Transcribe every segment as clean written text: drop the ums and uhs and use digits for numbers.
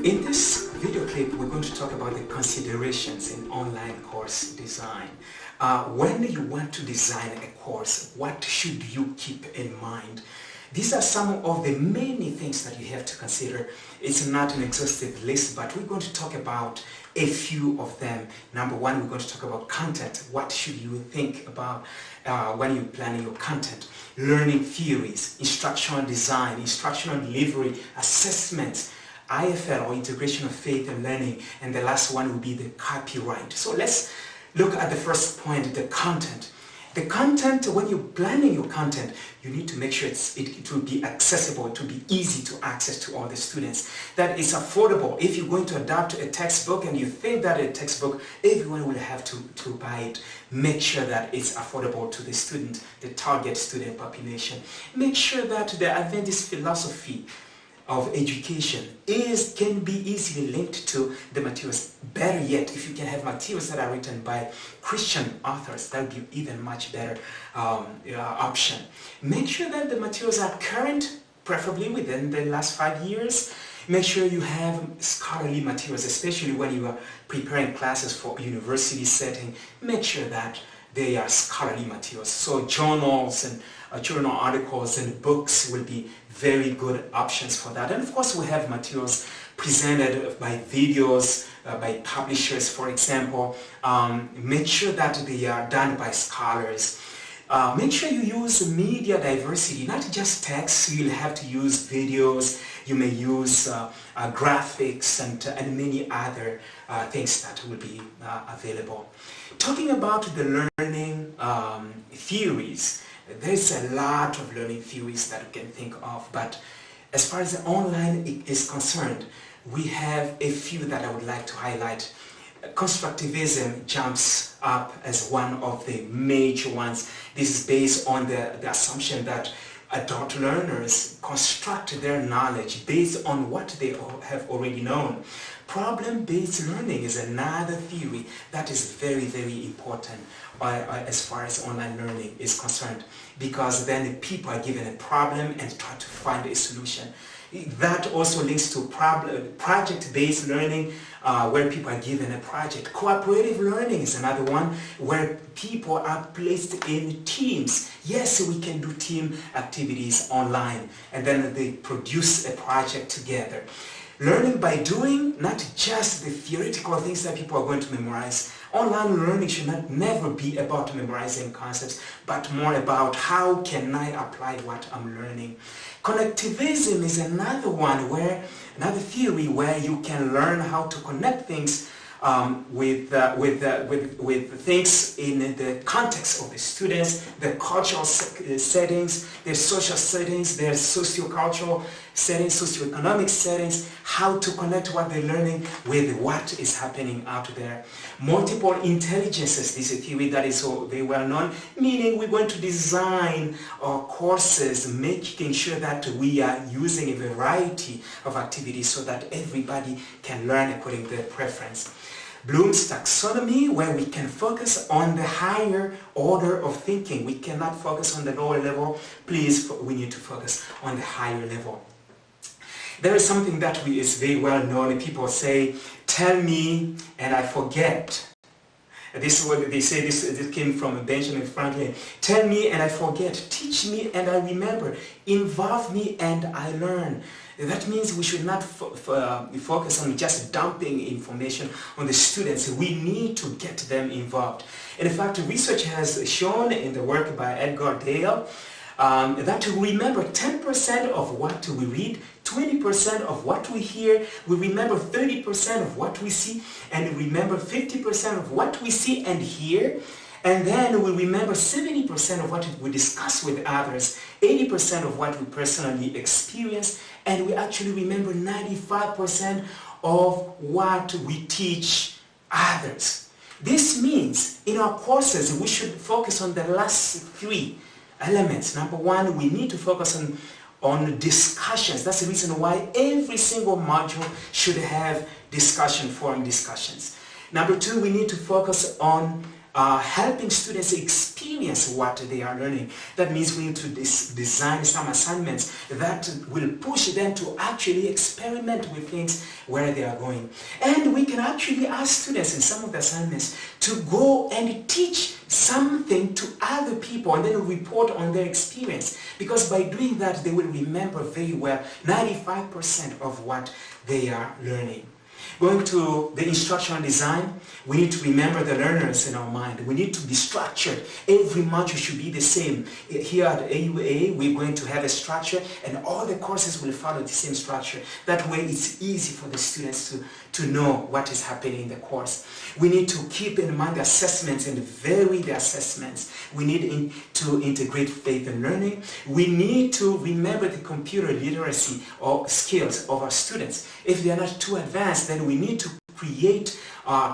In this video clip, we're going to talk about the considerations in online course design. When you want to design a course, what should you keep in mind? These are some of the many things that you have to consider. It's not an exhaustive list, but we're going to talk about a few of them. Number one, we're going to talk about content. What should you think about when you're planning your content? Learning theories, instructional design, instructional delivery, assessments, IFL or integration of faith and learning, and the last one will be the copyright. So let's look at the first point, the content. The content, when you're planning your content, you need to make sure it will be accessible, it will be easy to access to all the students, that it's affordable. If you're going to adapt a textbook and you think that a textbook, everyone will have to buy it, make sure that it's affordable to the student, the target student population. Make sure that the Adventist philosophy of education can be easily linked to the materials. Better yet, if you can have materials that are written by Christian authors, that would be even much better option. Make sure that the materials are current, preferably within the last 5 years. Make sure you have scholarly materials, especially when you are preparing classes for university setting. Make sure that they are scholarly materials. So journals and journal articles and books will be very good options for that. And of course we have materials presented by videos, by publishers, for example. Make sure that they are done by scholars. Make sure you use media diversity, not just text. You'll have to use videos, you may use graphics and many other things that will be available. Talking about the learning theories, there's a lot of learning theories that you can think of, but as far as the online is concerned, we have a few that I would like to highlight. Constructivism jumps up as one of the major ones. This is based on the assumption that adult learners construct their knowledge based on what they have already known. Problem-based learning is another theory that is very, very important as far as online learning is concerned, because then people are given a problem and try to find a solution. That also links to project-based learning, where people are given a project. Cooperative learning is another one, where people are placed in teams. Yes, we can do team activities online, and then they produce a project together. Learning by doing, not just the theoretical things that people are going to memorize. Online learning should never be about memorizing concepts, but more about how can I apply what I'm learning. Connectivism is another one, another theory where you can learn how to connect things with things in the context of the students, the cultural settings, their social settings, their socio-cultural settings, socio-economic settings, how to connect what they're learning with what is happening out there. Multiple intelligences, this is a theory that is so very well known, meaning we're going to design our courses, making sure that we are using a variety of activities so that everybody can learn according to their preference. Bloom's taxonomy, where we can focus on the higher order of thinking. We cannot focus on the lower level. Please, we need to focus on the higher level. There is something that is very well known. People say, tell me and I forget. This is what they say. This came from Benjamin Franklin. Tell me and I forget. Teach me and I remember. Involve me and I learn. That means we should not focus on just dumping information on the students. We need to get them involved. And in fact, research has shown in the work by Edgar Dale that to remember 10% of what we read, 20% of what we hear, we remember 30% of what we see, and remember 50% of what we see and hear, and then we remember 70% of what we discuss with others, 80% of what we personally experience, and we actually remember 95% of what we teach others. This means in our courses we should focus on the last three elements. Number one, we need to focus on discussions. That's the reason why every single module should have forum discussions. Number two, we need to focus on helping students experience what they are learning. That means we need to design some assignments that will push them to actually experiment with things where they are going. And we can actually ask students in some of the assignments to go and teach something to other people and then report on their experience, because by doing that they will remember very well 95% of what they are learning. Going to the instructional design, we need to remember the learners in our mind. We need to be structured. Every module should be the same. Here at AUA, we're going to have a structure and all the courses will follow the same structure. That way it's easy for the students to know what is happening in the course. We need to keep in mind the assessments and vary the assessments. We need to integrate faith and learning. We need to remember the computer literacy or skills of our students. If they are not too advanced, then we need to create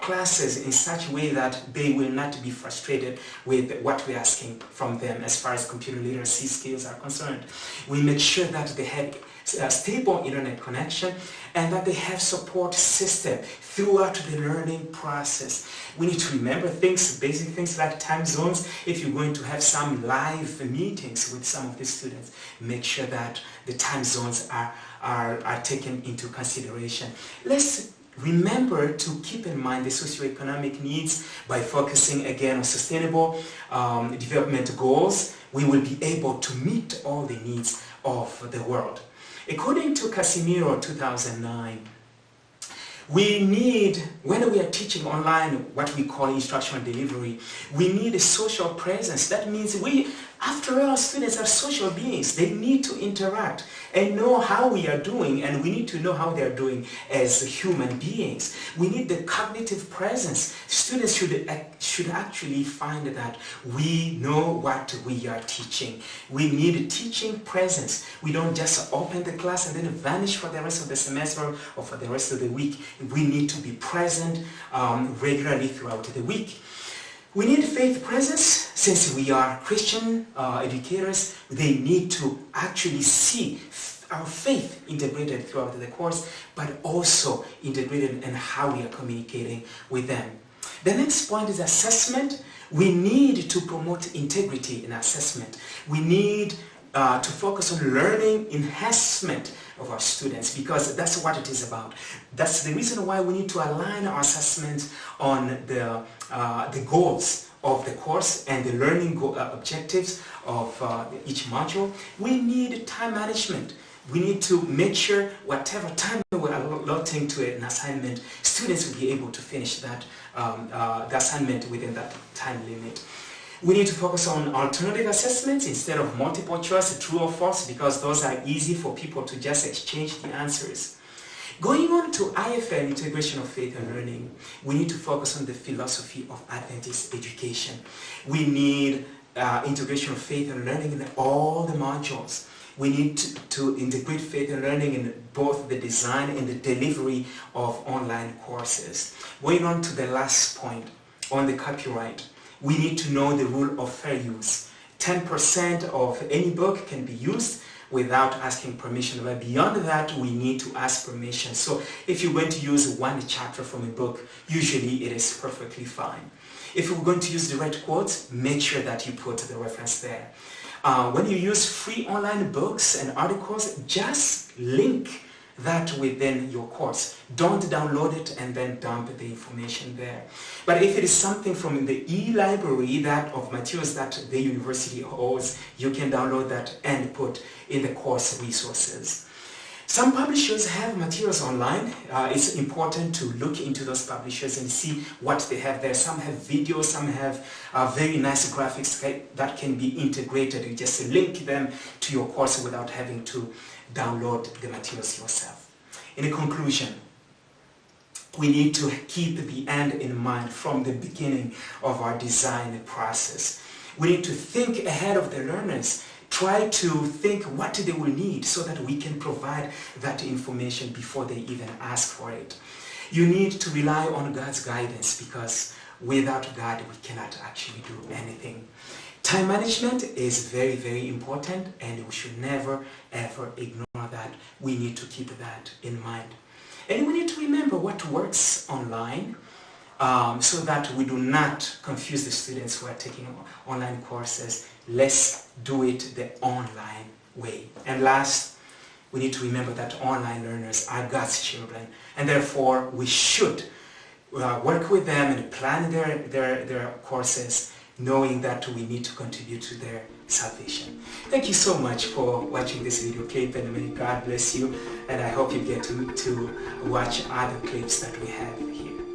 classes in such a way that they will not be frustrated with what we're asking from them as far as computer literacy skills are concerned. We make sure that they have a stable internet connection and that they have support system throughout the learning process. We need to remember things, basic things like time zones. If you're going to have some live meetings with some of the students, make sure that the time zones are taken into consideration. Let's remember to keep in mind the socioeconomic needs by focusing again on sustainable development goals. We will be able to meet all the needs of the world. According to Casimiro 2009, we need, when we are teaching online what we call instructional delivery, we need a social presence. That means after all, students are social beings. They need to interact and know how we are doing, and we need to know how they are doing as human beings. We need the cognitive presence. Students should actually find that we know what we are teaching. We need teaching presence. We don't just open the class and then vanish for the rest of the semester or for the rest of the week. We need to be present regularly throughout the week. We need faith presence. Since we are Christian educators, they need to actually see our faith integrated throughout the course, but also integrated in how we are communicating with them. The next point is assessment. We need to promote integrity in assessment. We need to focus on learning enhancement of our students, because that's what it is about. That's the reason why we need to align our assessments on the goals of the course and the learning objectives of each module. We need time management. We need to make sure whatever time we're allotting to an assignment, students will be able to finish that the assignment within that time limit. We need to focus on alternative assessments instead of multiple choice, true or false, because those are easy for people to just exchange the answers. Going on to IFL, integration of faith and learning, we need to focus on the philosophy of Adventist education. We need integration of faith and learning in all the modules. We need to integrate faith and learning in both the design and the delivery of online courses. Going on to the last point on the copyright, we need to know the rule of fair use. 10% of any book can be used without asking permission, but beyond that we need to ask permission. So if you're going to use one chapter from a book, usually it is perfectly fine. If you're going to use direct quotes, make sure that you put the reference there. When you use free online books and articles, just link that within your course. Don't download it and then dump the information there. But if it is something from the e-library of materials that the university holds, you can download that and put in the course resources. Some publishers have materials online. It's important to look into those publishers and see what they have there. Some have videos, some have very nice graphics that can be integrated. You just link them to your course without having to download the materials yourself. In conclusion, we need to keep the end in mind from the beginning of our design process. We need to think ahead of the learners. Try to think what they will need so that we can provide that information before they even ask for it. You need to rely on God's guidance, because without God we cannot actually do anything. Time management is very, very important, and we should never ever ignore that. We need to keep that in mind. And we need to remember what works online so that we do not confuse the students who are taking online courses. Let's do it the online way. And last, we need to remember that online learners are God's children, and therefore we should work with them and plan their courses, knowing that we need to contribute to their salvation. Thank you so much for watching this video clip, and may God bless you, and I hope you get to watch other clips that we have here.